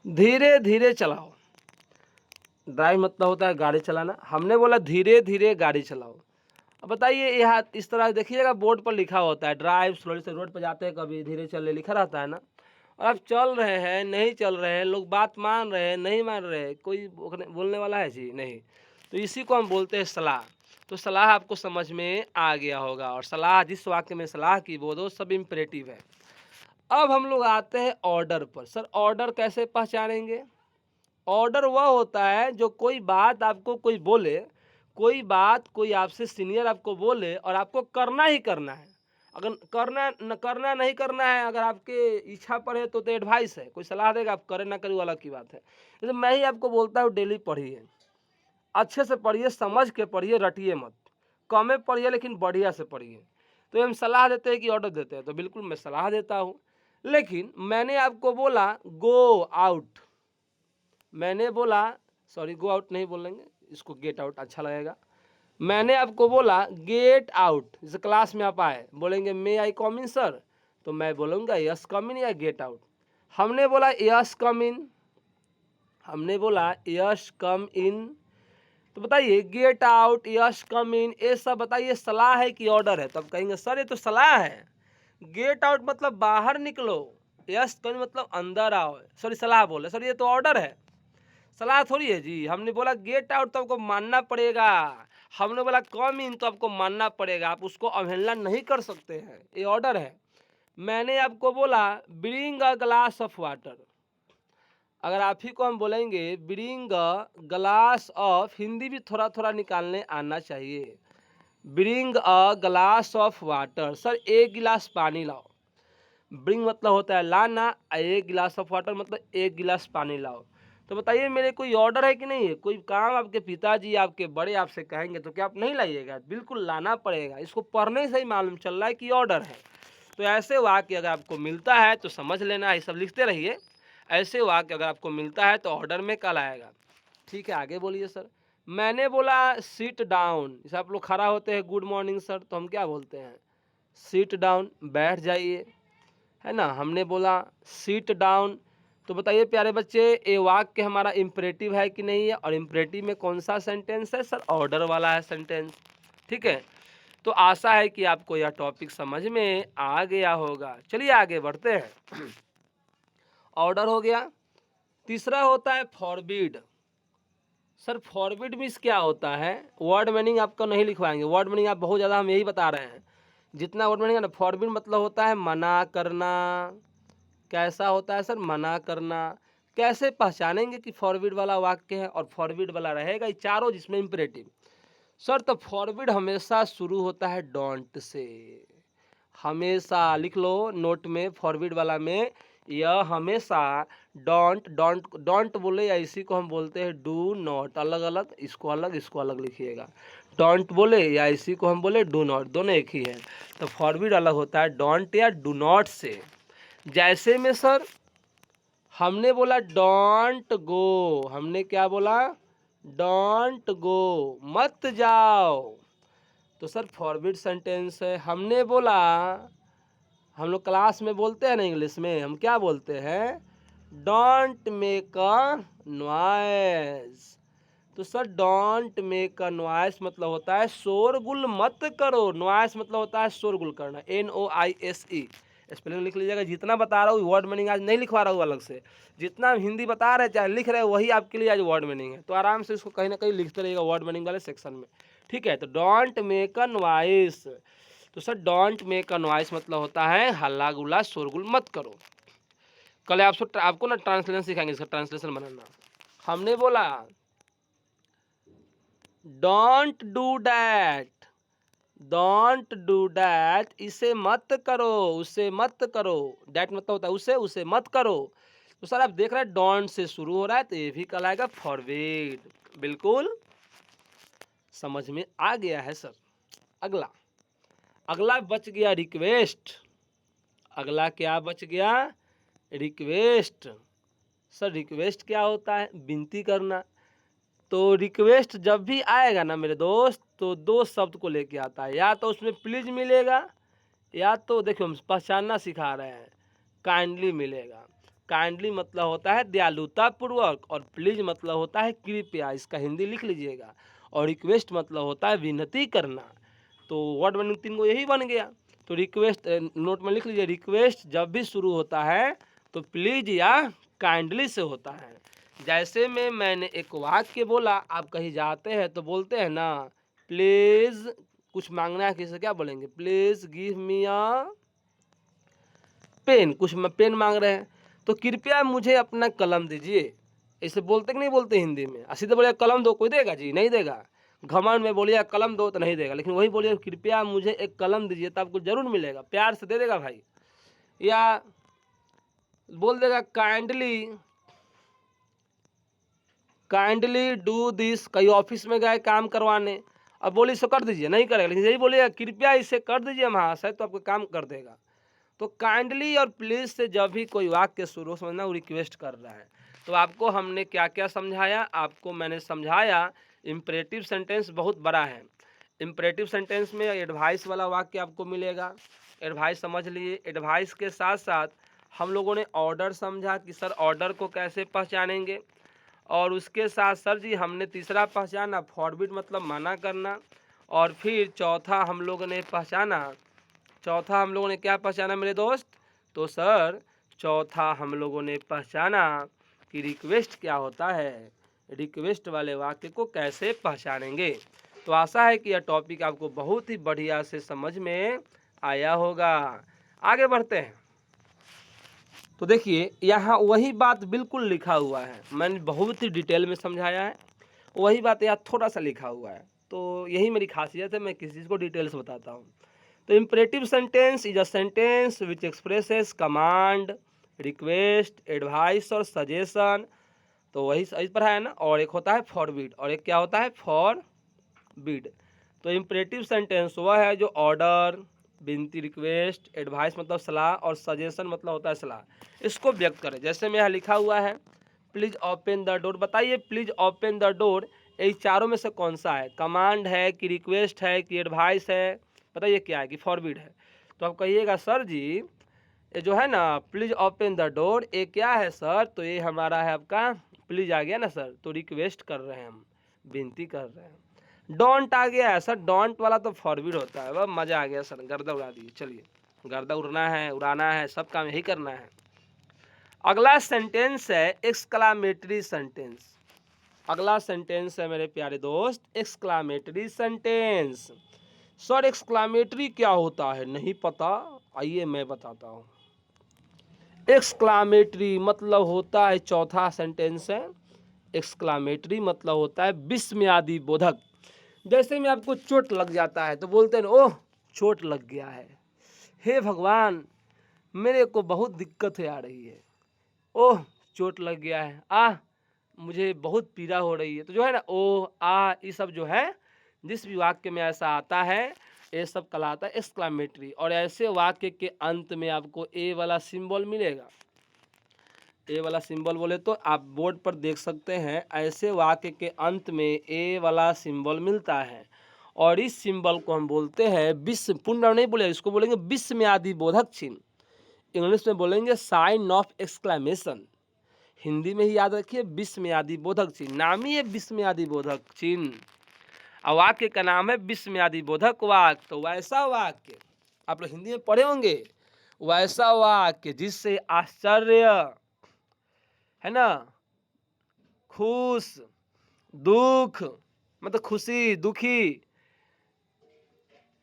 धीरे धीरे चलाओ। ड्राइव मतलब होता है गाड़ी चलाना, हमने बोला धीरे धीरे गाड़ी चलाओ। अब बताइए, यहाँ इस तरह देखिएगा बोर्ड पर लिखा होता है ड्राइव स्लोली, से रोड पर जाते हैं कभी धीरे चलने लिखा रहता है ना। और आप चल रहे हैं, नहीं चल रहे हैं, लोग बात मान रहे हैं, नहीं मान रहे हैं, कोई बोलने वाला है जी? नहीं। तो इसी को हम बोलते हैं सलाह। तो सलाह आपको समझ में आ गया होगा। और सलाह, जिस वाक्य में सलाह की वो दो सब इम्परेटिव है। अब हम लोग आते हैं ऑर्डर पर। सर ऑर्डर कैसे पहचानेंगे? ऑर्डर वह होता है जो कोई बात आपको कोई बोले, कोई बात कोई आपसे सीनियर आपको बोले और आपको करना ही करना है। अगर करना नहीं करना है, अगर आपके इच्छा पर है तो एडवाइस है, कोई सलाह देगा, आप करें ना करें वो अलग की बात है। जैसे मैं ही आपको बोलता हूँ डेली पढ़िए, अच्छे से पढ़िए, समझ के पढ़िए, रटिए मत, कमे पढ़िए लेकिन बढ़िया से पढ़िए। तो हम सलाह देते हैं कि ऑर्डर देते हैं? तो बिल्कुल मैं सलाह देता हूँ। लेकिन मैंने आपको बोला गो आउट, मैंने बोला, सॉरी गो आउट नहीं बोलेंगे, इसको गेट आउट अच्छा लगेगा। मैंने आपको बोला गेट आउट, जैसे क्लास में आप आए, बोलेंगे मे आई कम इन सर, तो मैं बोलूँगा यस कम इन या गेट आउट। हमने बोला यस कम इन, हमने बोला यस कम इन। तो बताइए गेट आउट, यस कम इन, ये सब बताइए सलाह है कि ऑर्डर है? तब कहेंगे सर ये तो सलाह है। गेट आउट मतलब बाहर निकलो, यस कम मतलब अंदर आओ। सॉरी सलाह बोले सर, ये तो ऑर्डर है, सलाह थोड़ी है जी। हमने बोला गेट आउट तो आपको मानना पड़ेगा, हमने बोला कम इन तो आपको मानना पड़ेगा, आप उसको अवहेलना नहीं कर सकते हैं, ये ऑर्डर है। मैंने आपको बोला bring a glass of water, अगर आप ही को हम बोलेंगे bring a glass of, Hindi भी थोड़ा थोड़ा निकालने आना चाहिए। Bring a glass of water, sir एक गिलास पानी लाओ। ब्रिंग मतलब होता है लाना, एक गिलास ऑफ वाटर मतलब एक गिलास पानी लाओ। तो बताइए मेरे कोई ऑर्डर है कि नहीं है? कोई काम आपके पिताजी आपके बड़े आपसे कहेंगे तो क्या आप नहीं लाइएगा? बिल्कुल लाना पड़ेगा। इसको पढ़ने से ही मालूम चल रहा है कि ऑर्डर है। तो ऐसे वाक्य अगर आपको मिलता है तो समझ लेना, ये सब लिखते रहिए। ऐसे वाक्य अगर आपको मिलता है तो ऑर्डर में कल आएगा। ठीक है, आगे बोलिए सर। मैंने बोला सिट डाउन, जैसे आप लोग खड़ा होते हैं गुड मॉर्निंग सर, तो हम क्या बोलते हैं? सिट डाउन, बैठ जाइए, है ना। हमने बोला सीट डाउन। तो बताइए प्यारे बच्चे, ये वाक्य हमारा इम्परेटिव है कि नहीं है? और इम्परेटिव में कौन सा सेंटेंस है सर? ऑर्डर वाला है सेंटेंस। ठीक है, तो आशा है कि आपको यह टॉपिक समझ में आ गया होगा। चलिए आगे बढ़ते हैं। ऑर्डर हो गया। तीसरा होता है फॉरबिड। सर फॉरबिड मीन्स क्या होता है? वर्ड मीनिंग आपको नहीं लिखवाएंगे, वर्ड मीनिंग आप बहुत ज़्यादा हम यही बता रहे हैं, जितना वर्ड मीनिंग है ना। फॉरबिड मतलब होता है मना करना। कैसा होता है सर? मना करना। कैसे पहचानेंगे कि फॉरबिड वाला वाक्य है और फॉरबिड वाला रहेगा? ये चारों जिसमें इम्परेटिव। सर तो फॉरबिड हमेशा शुरू होता है डोंट से, हमेशा लिख लो नोट में, फॉरबिड वाला में यह हमेशा डोंट, डोंट डोंट बोले या इसी को हम बोलते हैं डू नॉट, अलग अलग, इसको अलग लिखिएगा। डोंट बोले या इसी को हम बोले डू नॉट, दोनों एक ही है। तो फॉरबिड अलग होता है डोंट या डू नॉट से। जैसे में सर हमने बोला डोंट गो, हमने क्या बोला? डोंट गो, मत जाओ। तो सर फॉरवर्ड सेंटेंस है। हमने बोला, हम लोग क्लास में बोलते हैं ना इंग्लिश में, हम क्या बोलते हैं? Don't make a noise. तो sir don't make a noise मतलब होता है शोरगुल मत करो। नॉइस मतलब होता है शोरगुल करना, NOISE। स्पेलिंग लिख लीजिएगा। जितना बता रहा हूँ वर्ड मीनिंग आज नहीं लिखवा रहा हूँ अलग से, जितना हिंदी बता रहे चाहे लिख रहे हैं वही आपके लिए आज वर्ड मीनिंग है। तो आराम से इसको कहीं ना कहीं लिखते रहिएगा वर्ड मीनिंग वाले सेक्शन में, ठीक है? तो डोंट मेक अ नॉइस, तो sir don't make a noise मतलब होता है हल्ला गुल्ला शोरगुल मत करो। कल आपको ना ट्रांसलेशन सिखाएंगे, इसका ट्रांसलेशन बनाना। हमने बोला don't do that, don't do that, इसे मत करो, उसे मत करो। डैट मतलब होता है उसे मत करो। तो सर आप देख रहे हैं डोंट से शुरू हो रहा है, तो ये भी कहलाएगा फॉरवर्ड। बिल्कुल समझ में आ गया है सर। अगला अगला बच गया रिक्वेस्ट। अगला क्या बच गया? रिक्वेस्ट। सर रिक्वेस्ट क्या होता है? विनती करना। तो रिक्वेस्ट जब भी आएगा ना मेरे दोस्त, तो दो शब्द को लेके आता है, या तो उसमें प्लीज मिलेगा, या तो देखो हम पहचानना सिखा रहे हैं, काइंडली मिलेगा। काइंडली मतलब होता है दयालुता पूर्वक, और प्लीज मतलब होता है कृपया। इसका हिंदी लिख लीजिएगा। और रिक्वेस्ट मतलब होता है विनती करना। तो वर्ड मीनिंग तीन को यही बन गया। तो रिक्वेस्ट नोट में लिख लीजिए, रिक्वेस्ट जब भी शुरू होता है तो प्लीज या काइंडली से होता है। जैसे में मैंने एक वाक्य बोला, आप कहीं जाते हैं तो बोलते हैं ना प्लीज, कुछ मांगना है किसी, क्या बोलेंगे? Please give me a pen, कुछ पेन मांग रहे हैं तो कृपया मुझे अपना कलम दीजिए। ऐसे बोलते कि नहीं बोलते हिंदी में? सीधे बोलिए कलम दो, कोई देगा जी? नहीं देगा। घमंड में बोलिए कलम दो तो नहीं देगा, लेकिन वही बोलिए कृपया मुझे एक कलम दीजिए तो आपको जरूर मिलेगा, प्यार से दे देगा भाई। या बोल देगा काइंडली, काइंडली डू दिस, कहीं ऑफिस में गए काम करवाने, अब बोलिए इसको कर दीजिए, नहीं करेगा, लेकिन यही बोलिएगा कृपया इसे कर दीजिए महाशय, तो आपको काम कर देगा। तो काइंडली और प्लीज से जब भी कोई वाक्य शुरू समझना वो रिक्वेस्ट कर रहा है। तो आपको हमने क्या क्या समझाया? आपको मैंने समझाया इम्परेटिव सेंटेंस बहुत बड़ा है। इम्परेटिव सेंटेंस में एडवाइस वाला वाक्य आपको मिलेगा, एडवाइस समझ लिए। एडवाइस के साथ साथ हम लोगों ने ऑर्डर समझा कि सर ऑर्डर को कैसे पहचानेंगे, और उसके साथ सर जी हमने तीसरा पहचाना फॉरबिड मतलब मना करना। और फिर चौथा हम लोगों ने पहचाना, चौथा हम लोगों ने क्या पहचाना मेरे दोस्त? तो सर चौथा हम लोगों ने पहचाना कि रिक्वेस्ट क्या होता है, रिक्वेस्ट वाले वाक्य को कैसे पहचानेंगे। तो आशा है कि यह टॉपिक आपको बहुत ही बढ़िया से समझ में आया होगा। आगे बढ़ते हैं। तो देखिए यहाँ वही बात बिल्कुल लिखा हुआ है, मैंने बहुत ही डिटेल में समझाया है, वही बात यहाँ थोड़ा सा लिखा हुआ है। तो यही मेरी खासियत है, मैं किसी चीज़ को डिटेल से बताता हूँ। तो imperative sentence is a sentence which expresses command, request, advice और सजेशन। तो वही इस पर है ना। और एक होता है फॉरबिड, और एक क्या होता है? फॉरबिड। तो इम्परेटिव सेंटेंस वह है जो ऑर्डर, विनती, रिक्वेस्ट, एडवाइस मतलब सलाह, और सजेशन मतलब होता है सलाह, इसको व्यक्त करे। जैसे में यहाँ लिखा हुआ है प्लीज ओपन द डोर। बताइए प्लीज ओपन द डोर, ये चारों में से कौन सा है? कमांड है कि रिक्वेस्ट है कि एडवाइस है? बताइए क्या है? कि फॉरबिड है। तो आप कहिएगा सर जी ये जो है ना प्लीज ओपन द डोर, ये क्या है सर? तो ये हमारा है आपका प्लीज आ गया ना सर, तो रिक्वेस्ट कर रहे हैं हम, विनती कर रहे हैं। डोंट आ गया है सर, डोंट वाला तो फॉरबिड होता है। वह मजा आ गया सर, गर्दा उड़ा दिए। चलिए गर्दा उड़ना है, उड़ाना है, सब काम यही करना है। अगला सेंटेंस है एक्सक्लामेटरी सेंटेंस। अगला सेंटेंस है मेरे प्यारे दोस्त एक्सक्लामेटरी सेंटेंस। सर एक्सक्लामेटरी क्या होता है? नहीं पता? आइए मैं बताता हूँ। एक्सक्लामेटरी मतलब होता है, चौथा सेंटेंस है, एक्सक्लामेटरी मतलब होता है विस्मयादि बोधक। जैसे में आपको चोट लग जाता है तो बोलते हैं ओह चोट लग गया है, हे भगवान मेरे को बहुत दिक्कत आ रही है, ओह चोट लग गया है, मुझे बहुत पीड़ा हो रही है। तो जो है ना ओह ये सब जो है जिस भी वाक्य में ऐसा आता है ये सब कहलाता है एक्सक्लामेटरी। और ऐसे वाक्य के अंत में आपको ए वाला सिंबल मिलेगा। ए वाला सिंबल बोले तो आप बोर्ड पर देख सकते हैं, ऐसे वाक्य के अंत में ए वाला सिंबल मिलता है और इस सिंबल को हम बोलते हैं विस्म, पूर्ण नाम नहीं बोले, इसको बोलेंगे विस्मयादि बोधक चिन्ह। इंग्लिश में बोलेंगे साइन ऑफ एक्सक्लेमेशन। हिंदी में ही याद रखिए विस्मयादि बोधक चिन्ह, नाम ही है विस्मयादि बोधक चिन्ह। और वाक्य का नाम है विस्मयादि बोधक वाक्य। तो वैसा वाक्य आप लोग हिंदी में पढ़े होंगे, वैसा वाक्य जिससे आश्चर्य, है ना, खुश, दुख, मतलब खुशी, दुखी,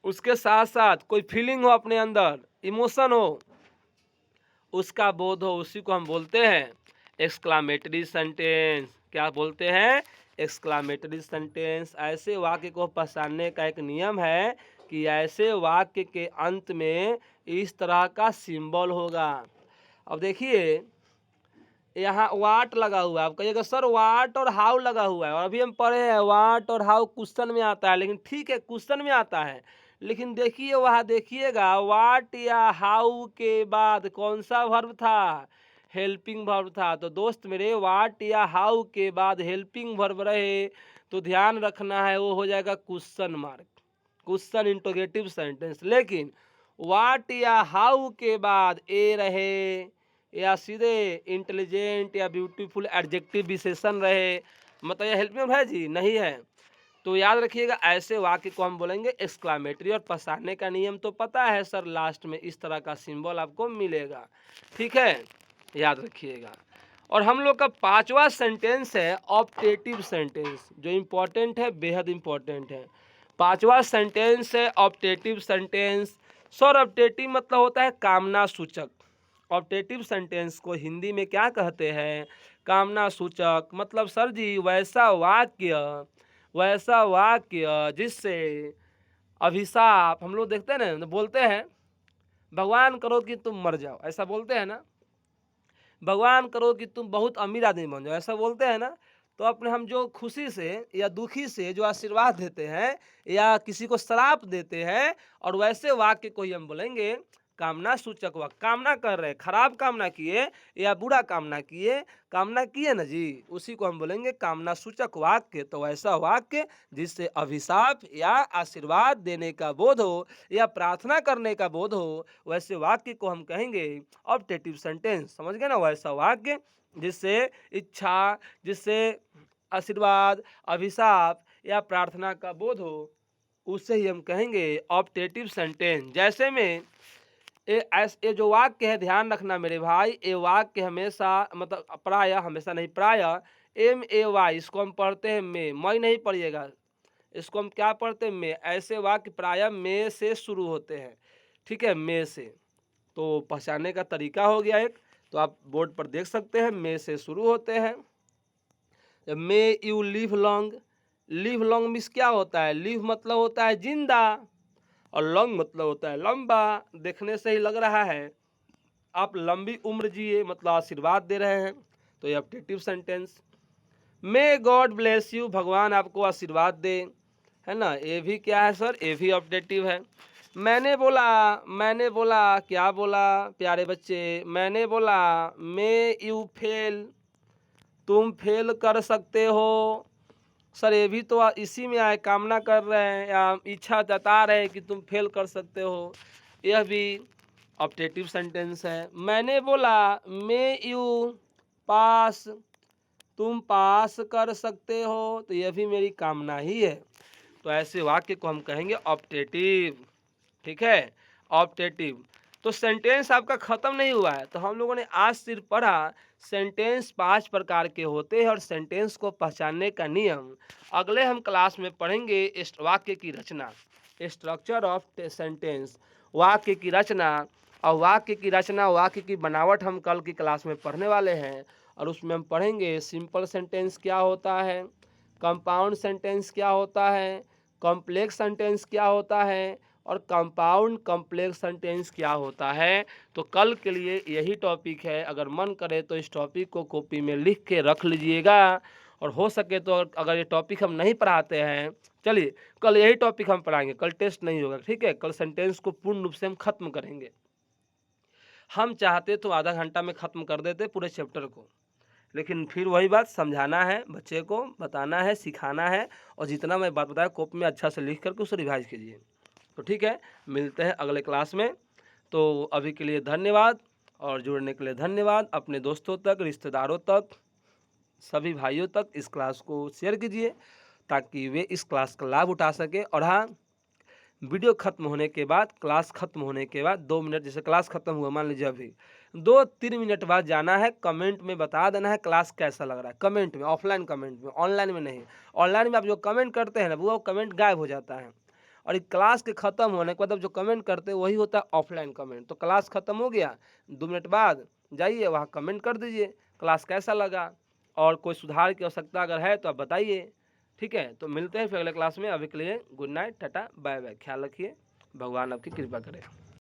उसके साथ साथ कोई फीलिंग हो अपने अंदर, इमोशन हो, उसका बोध हो, उसी को हम बोलते हैं एक्सक्लामेटरी सेंटेंस। क्या बोलते हैं? Exclamatory sentence. ऐसे वाक्य को पहचानने का एक नियम है कि ऐसे वाक्य के अंत में इस तरह का सिंबल होगा। अब देखिए यहाँ वाट लगा हुआ है, आप कहिएगा सर वाट और हाउ लगा हुआ है, और अभी हम पढ़े हैं वाट और हाउ क्वेश्चन में आता है, लेकिन ठीक है क्वेश्चन में आता है, लेकिन देखिए वहाँ देखिएगा वाट या हाउ के बाद कौन सा वर्ब था? हेल्पिंग वर्ब था। तो दोस्त मेरे वाट या हाउ के बाद हेल्पिंग वर्ब रहे तो ध्यान रखना है वो हो जाएगा question mark, question interrogative sentence. लेकिन वाट या हाउ के बाद ए रहे या सीधे इंटेलिजेंट या ब्यूटीफुल एडजेक्टिव विशेषण रहे, मतलब यह हेल्पिंग है जी? नहीं है। तो याद रखिएगा ऐसे वाक्य को हम बोलेंगे एक्सक्लामेटरी। और पहचानने का नियम तो पता है सर, लास्ट में इस तरह का सिंबल आपको मिलेगा, ठीक है, याद रखिएगा। और हम लोग का पांचवा सेंटेंस है ऑप्टेटिव सेंटेंस, जो इम्पोर्टेंट है, बेहद इम्पोर्टेंट है। पांचवा सेंटेंस है ऑप्टेटिव सेंटेंस। सर ऑप्टेटिव मतलब होता है कामना सूचक। ऑप्टेटिव सेंटेंस को हिंदी में क्या कहते हैं? कामना सूचक। मतलब सर जी वैसा वाक्य जिससे अभिशाप, हम लोग देखते हैं ना, बोलते हैं भगवान करो कि तुम मर जाओ, ऐसा बोलते हैं ना, भगवान करो कि तुम बहुत अमीर आदमी बन जाओ, ऐसा बोलते हैं ना। तो अपने हम जो खुशी से या दुखी से जो आशीर्वाद देते हैं या किसी को श्राप देते हैं, और वैसे वाक्य को ही हम बोलेंगे कामना सूचक वाक्य। कामना कर रहे, खराब कामना किए या बुरा कामना किए ना जी, उसी को हम बोलेंगे कामना सूचक वाक्य। तो ऐसा वाक्य जिससे अभिशाप या आशीर्वाद देने का बोध हो या प्रार्थना करने का बोध हो, वैसे वाक्य को हम कहेंगे ऑप्टेटिव सेंटेंस। समझ गए ना? वैसा वाक्य जिससे इच्छा, जिससे आशीर्वाद, अभिशाप या प्रार्थना का बोध हो, उसे ही हम कहेंगे ऑप्टेटिव सेंटेंस। जैसे में ये जो वाक्य है, ध्यान रखना मेरे भाई, ये वाक्य हमेशा, मतलब प्राय, हमेशा नहीं, प्राय MAY, इसको हम पढ़ते हैं मई नहीं पढ़िएगा, इसको हम क्या पढ़ते हैं? में। ऐसे वाक्य प्राय में से शुरू होते हैं, ठीक है, में से। तो पहचानने का तरीका हो गया एक, तो आप बोर्ड पर देख सकते हैं, में से शुरू होते हैं। May you live long, live long means क्या होता है? लिव मतलब होता है जिंदा, और लॉन्ग मतलब होता है लंबा। देखने से ही लग रहा है आप लंबी उम्र जिए, मतलब आशीर्वाद दे रहे हैं, तो ये optative sentence. May God bless you, भगवान आपको आशीर्वाद दे, है ना, ये भी क्या है सर? ये भी ऑप्टेटिव है। मैंने बोला, क्या बोला प्यारे बच्चे? मैंने बोला मे यू फेल, तुम फेल कर सकते हो। सर ये भी तो इसी में आए, कामना कर रहे हैं या इच्छा जता रहे हैं कि तुम फेल कर सकते हो, यह भी ऑप्टेटिव सेंटेंस है। मैंने बोला मे यू पास, तुम पास कर सकते हो, तो यह भी मेरी कामना ही है। तो ऐसे वाक्य को हम कहेंगे ऑप्टेटिव, ठीक है, ऑप्टेटिव। तो सेंटेंस आपका खत्म नहीं हुआ है। तो हम लोगों ने आज सिर्फ पढ़ा सेंटेंस 5 प्रकार के होते हैं और सेंटेंस को पहचानने का नियम। अगले हम क्लास में पढ़ेंगे वाक्य की रचना, स्ट्रक्चर ऑफ सेंटेंस, वाक्य की रचना। और वाक्य की बनावट हम कल की क्लास में पढ़ने वाले हैं, और उसमें हम पढ़ेंगे सिंपल सेंटेंस क्या होता है, कंपाउंड सेंटेंस क्या होता है, कॉम्प्लेक्स सेंटेंस क्या होता है, और कंपाउंड कॉम्प्लेक्स सेंटेंस क्या होता है। तो कल के लिए यही टॉपिक है। अगर मन करे तो इस टॉपिक को कॉपी में लिख के रख लीजिएगा, और हो सके तो अगर ये टॉपिक हम नहीं पढ़ाते हैं, चलिए कल यही टॉपिक हम पढ़ाएंगे, कल टेस्ट नहीं होगा, ठीक है। कल सेंटेंस को पूर्ण रूप से हम खत्म करेंगे। हम चाहते तो आधा घंटा में ख़त्म कर देते पूरे चैप्टर को, लेकिन फिर वही बात, समझाना है बच्चे को, बताना है, सिखाना है, और जितना मैं बात बताया कॉपी में अच्छा से लिख करके उसे रिवाइज कीजिए। तो ठीक है, मिलते हैं अगले क्लास में। तो अभी के लिए धन्यवाद, और जुड़ने के लिए धन्यवाद। अपने दोस्तों तक, रिश्तेदारों तक, सभी भाइयों तक इस क्लास को शेयर कीजिए ताकि वे इस क्लास का लाभ उठा सके। और हाँ, वीडियो खत्म होने के बाद, क्लास खत्म होने के बाद 2 मिनट, जैसे क्लास खत्म हुआ मान लीजिए अभी 2-3 मिनट बाद जाना है, कमेंट में बता देना है क्लास कैसा लग रहा है, कमेंट में, ऑफलाइन कमेंट में, ऑनलाइन में नहीं। ऑनलाइन में आप जो कमेंट करते हैं ना, वो कमेंट गायब हो जाता है, और इस क्लास के ख़त्म होने के बाद जो कमेंट करते हैं वही होता है ऑफलाइन कमेंट। तो क्लास ख़त्म हो गया, 2 मिनट बाद जाइए वहाँ कमेंट कर दीजिए क्लास कैसा लगा, और कोई सुधार की आवश्यकता अगर है तो आप बताइए। ठीक है, तो मिलते हैं फिर अगले क्लास में। अभी के लिए good night, tata, bye bye, ख्याल रखिए, भगवान आपकी कृपा करें।